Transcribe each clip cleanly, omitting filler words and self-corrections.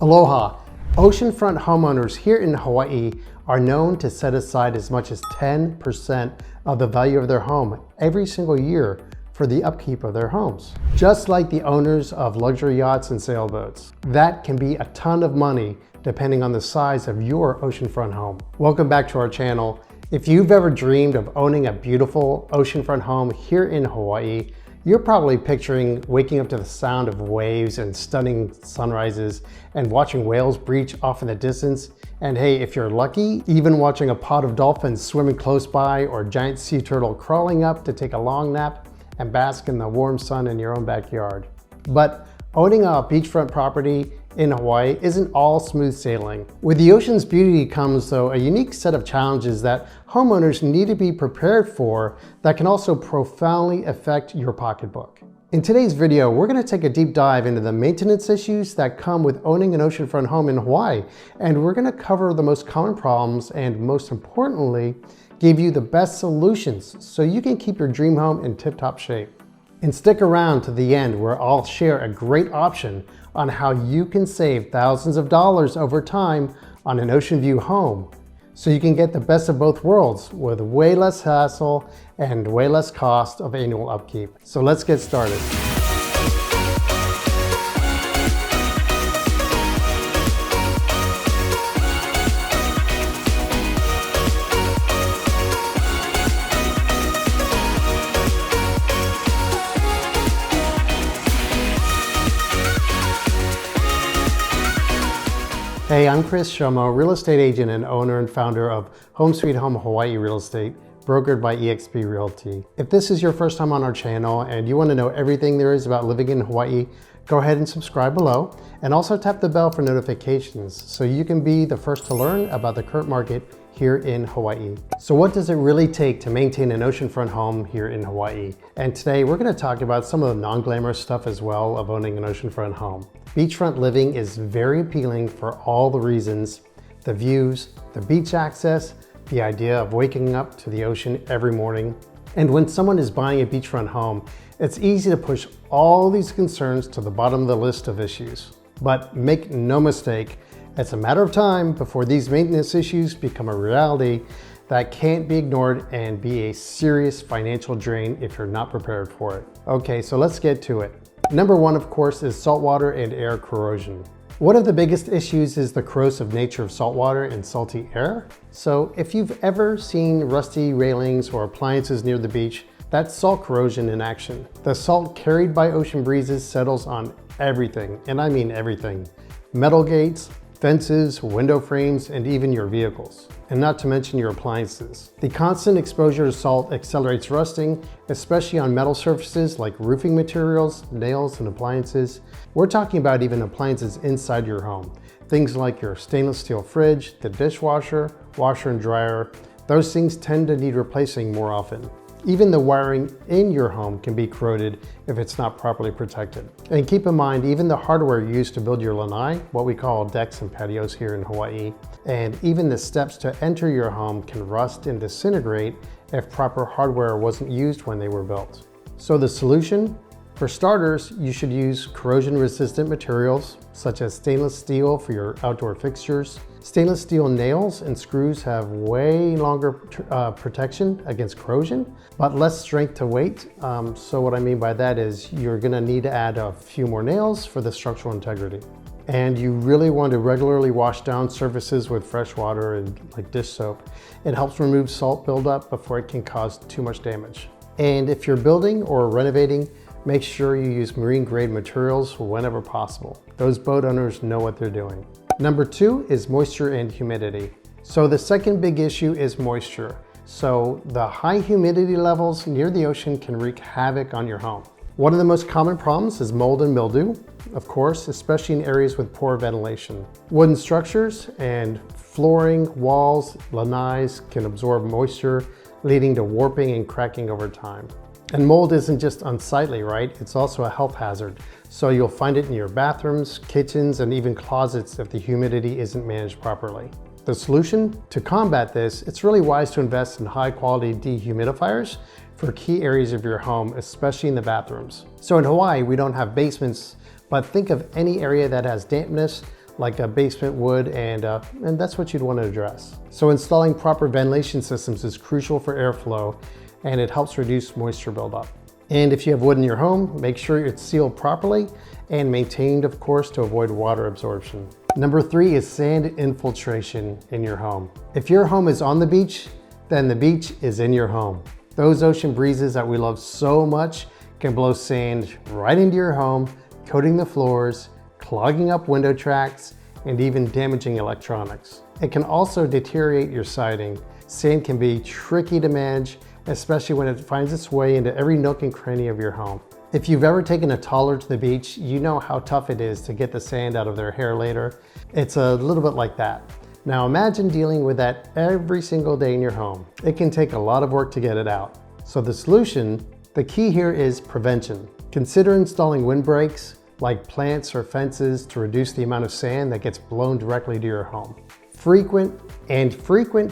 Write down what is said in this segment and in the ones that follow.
Aloha! Oceanfront homeowners here in Hawaii are known to set aside as much as 10% of the value of their home every single year for the upkeep of their homes. Just like the owners of luxury yachts and sailboats. That can be a ton of money depending on the size of your oceanfront home. Welcome back to our channel. If you've ever dreamed of owning a beautiful oceanfront home here in Hawaii, you're probably picturing waking up to the sound of waves and stunning sunrises and watching whales breach off in the distance. And hey, if you're lucky, even watching a pod of dolphins swimming close by or a giant sea turtle crawling up to take a long nap and bask in the warm sun in your own backyard. But owning a beachfront property in Hawaii isn't all smooth sailing. With the ocean's beauty comes, though, a unique set of challenges that homeowners need to be prepared for that can also profoundly affect your pocketbook. In today's video, we're going to take a deep dive into the maintenance issues that come with owning an oceanfront home in Hawaii, and we're going to cover the most common problems and, most importantly, give you the best solutions so you can keep your dream home in tip-top shape. And stick around to the end where I'll share a great option on how you can save thousands of dollars over time on an ocean view home, so you can get the best of both worlds with way less hassle and way less cost of annual upkeep. So let's get started. Hey, I'm Chris Shomo, real estate agent and owner and founder of Home Sweet Home Hawaii Real Estate, brokered by eXp Realty. If this is your first time on our channel and you want to know everything there is about living in Hawaii, go ahead and subscribe below, and also tap the bell for notifications so you can be the first to learn about the current market here in Hawaii. So what does it really take to maintain an oceanfront home here in Hawaii? And today we're going to talk about some of the non-glamorous stuff as well of owning an oceanfront home. Beachfront living is very appealing for all the reasons: the views, the beach access, the idea of waking up to the ocean every morning. And when someone is buying a beachfront home, it's easy to push all these concerns to the bottom of the list of issues. But make no mistake, it's a matter of time before these maintenance issues become a reality that can't be ignored and be a serious financial drain if you're not prepared for it. Okay, so let's get to it. Number one, of course, is saltwater and air corrosion. One of the biggest issues is the corrosive nature of saltwater and salty air. So if you've ever seen rusty railings or appliances near the beach, that's salt corrosion in action. The salt carried by ocean breezes settles on everything, and I mean everything. Metal gates, fences, window frames, and even your vehicles, and not to mention your appliances. The constant exposure to salt accelerates rusting, especially on metal surfaces like roofing materials, nails, and appliances. We're talking about even appliances inside your home. Things like your stainless steel fridge, the dishwasher, washer and dryer. Those things tend to need replacing more often. Even the wiring in your home can be corroded if it's not properly protected. And keep in mind, even the hardware used to build your lanai, what we call decks and patios here in Hawaii, and even the steps to enter your home can rust and disintegrate if proper hardware wasn't used when they were built. So the solution? For starters, you should use corrosion-resistant materials such as stainless steel for your outdoor fixtures. Stainless steel nails and screws have way longer protection against corrosion, but less strength to weight. So what I mean by that is you're gonna need to add a few more nails for the structural integrity. And you really want to regularly wash down surfaces with fresh water and like dish soap. It helps remove salt buildup before it can cause too much damage. And if you're building or renovating, make sure you use marine grade materials whenever possible. Those boat owners know what they're doing. Number two is moisture and humidity. So the second big issue is moisture. So the high humidity levels near the ocean can wreak havoc on your home. One of the most common problems is mold and mildew, of course, especially in areas with poor ventilation. Wooden structures and flooring, walls, lanais can absorb moisture, leading to warping and cracking over time. And mold isn't just unsightly, right? It's also a health hazard. So you'll find it in your bathrooms, kitchens, and even closets if the humidity isn't managed properly. The solution? To combat this, it's really wise to invest in high-quality dehumidifiers for key areas of your home, especially in the bathrooms. So in Hawaii, we don't have basements, but think of any area that has dampness, like a basement would, and that's what you'd want to address. So installing proper ventilation systems is crucial for airflow, and it helps reduce moisture buildup. And if you have wood in your home, make sure it's sealed properly and maintained, of course, to avoid water absorption. Number 3 is sand infiltration in your home. If your home is on the beach, then the beach is in your home. Those ocean breezes that we love so much can blow sand right into your home, coating the floors, clogging up window tracks, and even damaging electronics. It can also deteriorate your siding. Sand can be tricky to manage, especially when it finds its way into every nook and cranny of your home. If you've ever taken a toddler to the beach, you know how tough it is to get the sand out of their hair later. It's a little bit like that. Now imagine dealing with that every single day in your home. It can take a lot of work to get it out. So the solution, the key here is prevention. Consider installing windbreaks, like plants or fences, to reduce the amount of sand that gets blown directly to your home. Frequent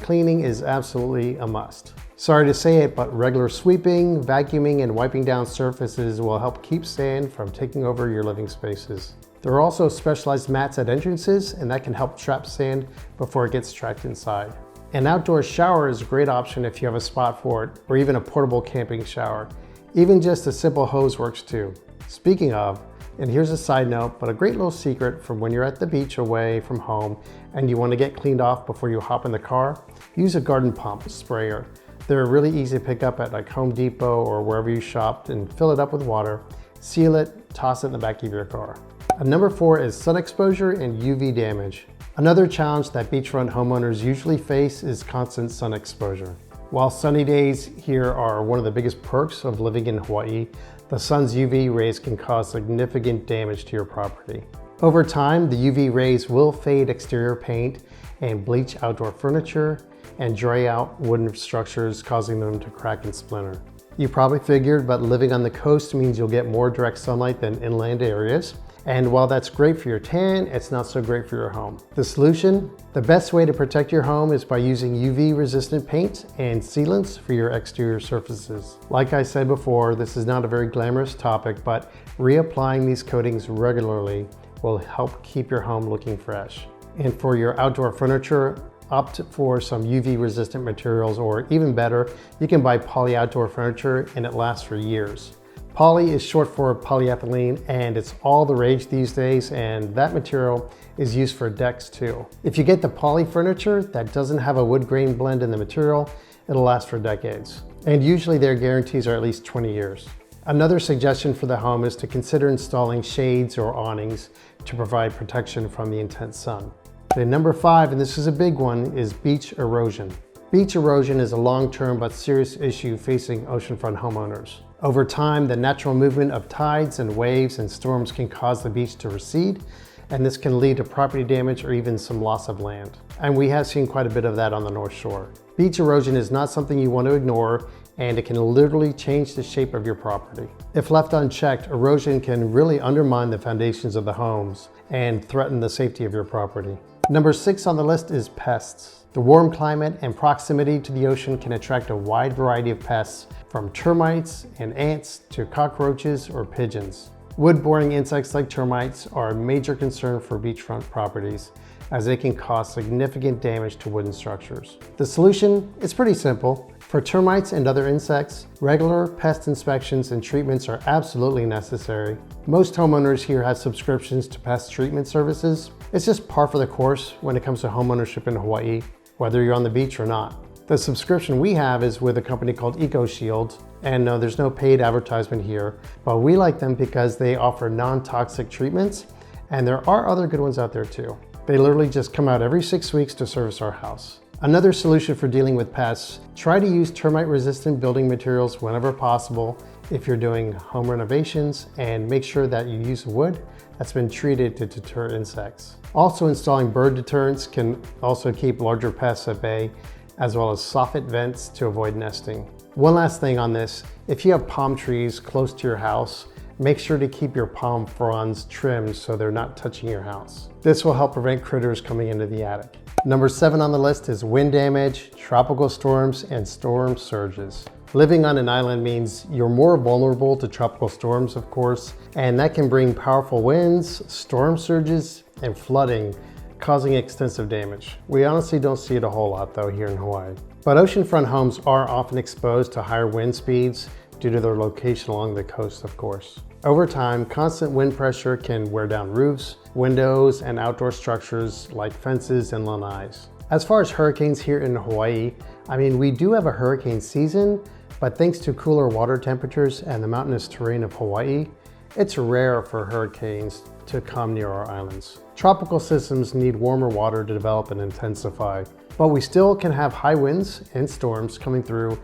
cleaning is absolutely a must. Sorry to say it, but regular sweeping, vacuuming, and wiping down surfaces will help keep sand from taking over your living spaces. There are also specialized mats at entrances, and that can help trap sand before it gets trapped inside. An outdoor shower is a great option if you have a spot for it, or even a portable camping shower. Even just a simple hose works too. Speaking of, and here's a side note, but a great little secret from when you're at the beach away from home and you want to get cleaned off before you hop in the car, use a garden pump sprayer. They're really easy to pick up at like Home Depot or wherever you shopped, and fill it up with water, seal it, toss it in the back of your car. Number 4 is sun exposure and UV damage. Another challenge that beachfront homeowners usually face is constant sun exposure. While sunny days here are one of the biggest perks of living in Hawaii, the sun's UV rays can cause significant damage to your property. Over time, the UV rays will fade exterior paint and bleach outdoor furniture and dry out wooden structures, causing them to crack and splinter. You probably figured, but living on the coast means you'll get more direct sunlight than inland areas. And while that's great for your tan, it's not so great for your home. The solution? The best way to protect your home is by using UV resistant paint and sealants for your exterior surfaces. Like I said before, this is not a very glamorous topic, but reapplying these coatings regularly will help keep your home looking fresh. And for your outdoor furniture, opt for some UV resistant materials, or even better, you can buy poly outdoor furniture and it lasts for years. Poly is short for polyethylene, and it's all the rage these days, and that material is used for decks too. If you get the poly furniture that doesn't have a wood grain blend in the material, it'll last for decades. And usually their guarantees are at least 20 years. Another suggestion for the home is to consider installing shades or awnings to provide protection from the intense sun. And number 5, and this is a big one, is beach erosion. Beach erosion is a long-term but serious issue facing oceanfront homeowners. Over time, the natural movement of tides and waves and storms can cause the beach to recede, and this can lead to property damage or even some loss of land. And we have seen quite a bit of that on the North Shore. Beach erosion is not something you want to ignore, and it can literally change the shape of your property. If left unchecked, erosion can really undermine the foundations of the homes and threaten the safety of your property. Number 6 on the list is pests. The warm climate and proximity to the ocean can attract a wide variety of pests, from termites and ants to cockroaches or pigeons. Wood-boring insects like termites are a major concern for beachfront properties, as they can cause significant damage to wooden structures. The solution is pretty simple. For termites and other insects, regular pest inspections and treatments are absolutely necessary. Most homeowners here have subscriptions to pest treatment services. It's just par for the course when it comes to homeownership in Hawaii, whether you're on the beach or not. The subscription we have is with a company called EcoShield, and no, there's no paid advertisement here, but we like them because they offer non-toxic treatments, and there are other good ones out there too. They literally just come out every 6 weeks to service our house. Another solution for dealing with pests, try to use termite-resistant building materials whenever possible if you're doing home renovations, and make sure that you use wood that's been treated to deter insects. Also, installing bird deterrents can also keep larger pests at bay, as well as soffit vents to avoid nesting. One last thing on this, if you have palm trees close to your house, make sure to keep your palm fronds trimmed so they're not touching your house. This will help prevent critters coming into the attic. Number 7 on the list is wind damage, tropical storms, and storm surges. Living on an island means you're more vulnerable to tropical storms, of course, and that can bring powerful winds, storm surges, and flooding, causing extensive damage. We honestly don't see it a whole lot though here in Hawaii. But oceanfront homes are often exposed to higher wind speeds due to their location along the coast, of course. Over time, constant wind pressure can wear down roofs, windows, and outdoor structures like fences and lanais. As far as hurricanes here in Hawaii, I mean, we do have a hurricane season, but thanks to cooler water temperatures and the mountainous terrain of Hawaii, it's rare for hurricanes to come near our islands. Tropical systems need warmer water to develop and intensify, but we still can have high winds and storms coming through,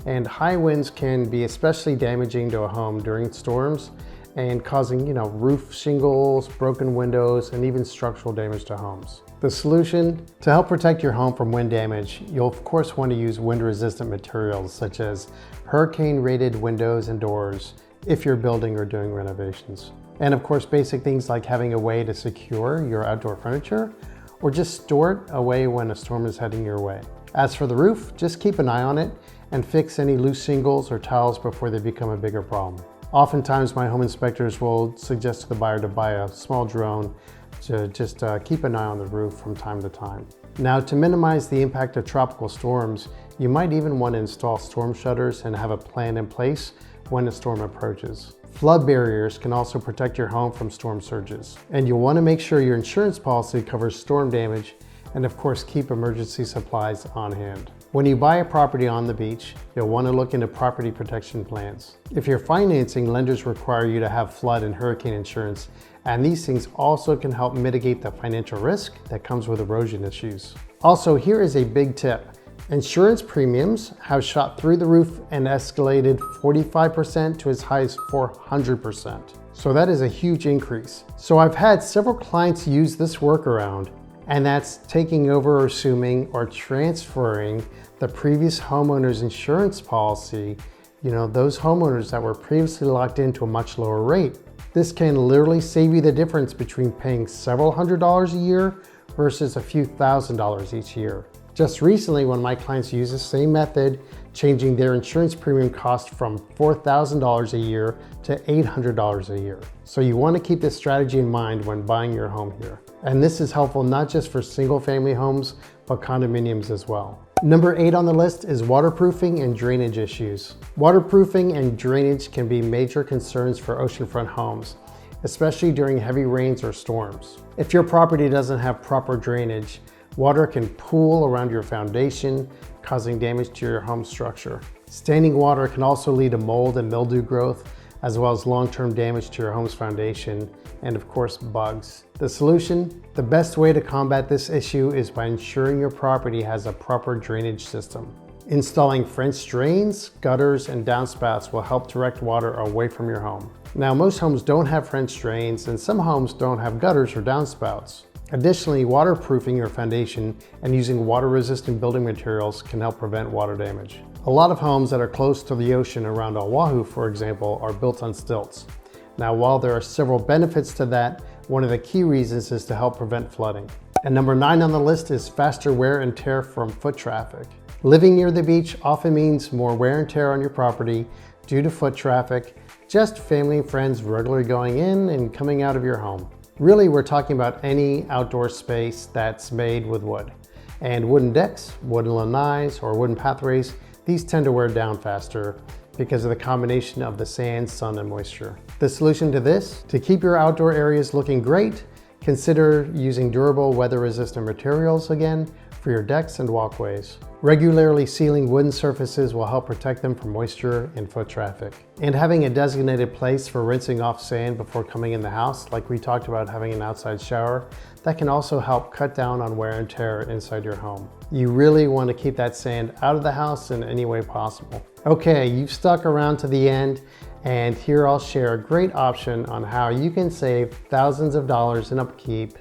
and high winds can be especially damaging to a home during storms and causing, roof shingles, broken windows, and even structural damage to homes. The solution: to help protect your home from wind damage, you'll of course want to use wind-resistant materials such as hurricane-rated windows and doors if you're building or doing renovations. And of course, basic things like having a way to secure your outdoor furniture or just store it away when a storm is heading your way. As for the roof, just keep an eye on it and fix any loose shingles or tiles before they become a bigger problem. Oftentimes, my home inspectors will suggest to the buyer to buy a small drone to just keep an eye on the roof from time to time. Now, to minimize the impact of tropical storms, you might even want to install storm shutters and have a plan in place when a storm approaches. Flood barriers can also protect your home from storm surges. And you'll want to make sure your insurance policy covers storm damage, and of course keep emergency supplies on hand. When you buy a property on the beach, you'll want to look into property protection plans. If you're financing, lenders require you to have flood and hurricane insurance, and these things also can help mitigate the financial risk that comes with erosion issues. Also, here is a big tip. Insurance premiums have shot through the roof and escalated 45% to as high as 400%. So that is a huge increase. So I've had several clients use this workaround, and that's taking over or assuming or transferring the previous homeowner's insurance policy, those homeowners that were previously locked into a much lower rate. This can literally save you the difference between paying several $100s a year versus a few $1,000s each year. Just recently, one of my clients used the same method, changing their insurance premium cost from $4,000 a year to $800 a year. So you want to keep this strategy in mind when buying your home here. And this is helpful not just for single family homes, but condominiums as well. Number 8 on the list is waterproofing and drainage issues. Waterproofing and drainage can be major concerns for oceanfront homes, especially during heavy rains or storms. If your property doesn't have proper drainage, water can pool around your foundation, causing damage to your home structure. Standing water can also lead to mold and mildew growth, as well as long-term damage to your home's foundation, and of course, bugs. The solution: the best way to combat this issue is by ensuring your property has a proper drainage system. Installing French drains, gutters, and downspouts will help direct water away from your home. Now, most homes don't have French drains, and some homes don't have gutters or downspouts. Additionally, waterproofing your foundation and using water-resistant building materials can help prevent water damage. A lot of homes that are close to the ocean around Oahu, for example, are built on stilts. Now, while there are several benefits to that, one of the key reasons is to help prevent flooding. And number 9 on the list is faster wear and tear from foot traffic. Living near the beach often means more wear and tear on your property due to foot traffic, just family and friends regularly going in and coming out of your home. Really, we're talking about any outdoor space that's made with wood. And wooden decks, wooden lanais, or wooden pathways, these tend to wear down faster because of the combination of the sand, sun, and moisture. The solution to this: to keep your outdoor areas looking great, consider using durable, weather-resistant materials again for your decks and walkways. Regularly sealing wooden surfaces will help protect them from moisture and foot traffic. And having a designated place for rinsing off sand before coming in the house, like we talked about having an outside shower, that can also help cut down on wear and tear inside your home. You really want to keep that sand out of the house in any way possible. Okay, you've stuck around to the end, and here I'll share a great option on how you can save thousands of dollars in upkeep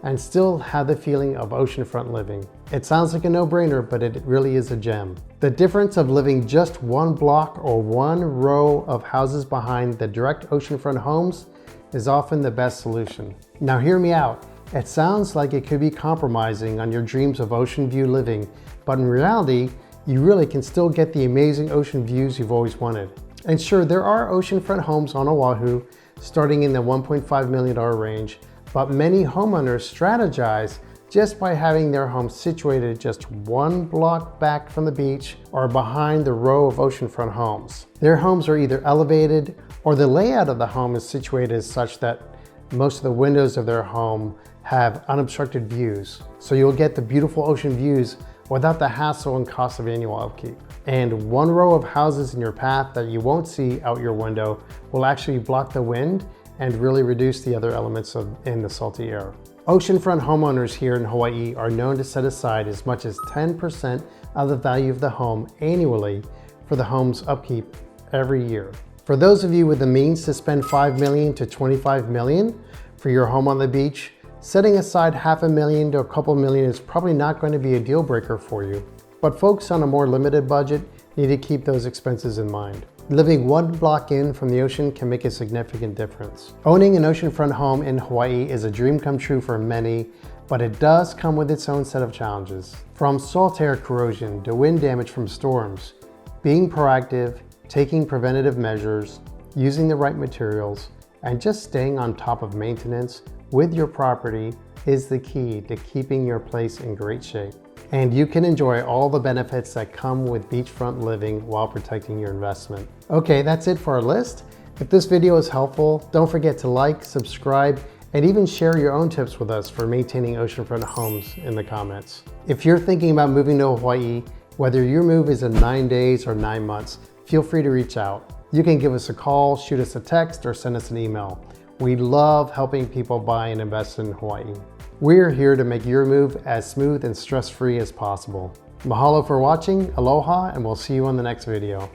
and still have the feeling of oceanfront living. It sounds like a no-brainer, but it really is a gem. The difference of living just one block or one row of houses behind the direct oceanfront homes is often the best solution. Now hear me out. It sounds like it could be compromising on your dreams of ocean view living, but in reality, you really can still get the amazing ocean views you've always wanted. And sure, there are oceanfront homes on Oahu starting in the $1.5 million range, But many homeowners strategize just by having their home situated just one block back from the beach or behind the row of oceanfront homes. Their homes are either elevated or the layout of the home is situated such that most of the windows of their home have unobstructed views. So you'll get the beautiful ocean views without the hassle and cost of annual upkeep. And one row of houses in your path that you won't see out your window will actually block the wind and really reduce the other elements in the salty air. Oceanfront homeowners here in Hawaii are known to set aside as much as 10% of the value of the home annually for the home's upkeep every year. For those of you with the means to spend $5 million to $25 million for your home on the beach, setting aside $500,000 to a couple million is probably not going to be a deal breaker for you. But folks on a more limited budget need to keep those expenses in mind. Living one block in from the ocean can make a significant difference. Owning an oceanfront home in Hawaii is a dream come true for many, but it does come with its own set of challenges. From salt air corrosion to wind damage from storms, being proactive, taking preventative measures, using the right materials, and just staying on top of maintenance with your property is the key to keeping your place in great shape. And you can enjoy all the benefits that come with beachfront living while protecting your investment. Okay, that's it for our list. If this video is helpful, don't forget to like, subscribe, and even share your own tips with us for maintaining oceanfront homes in the comments. If you're thinking about moving to Hawaii, whether your move is in 9 days or 9 months, feel free to reach out. You can give us a call, shoot us a text, or send us an email. We love helping people buy and invest in Hawaii. We're here to make your move as smooth and stress-free as possible. Mahalo for watching, aloha, and we'll see you on the next video.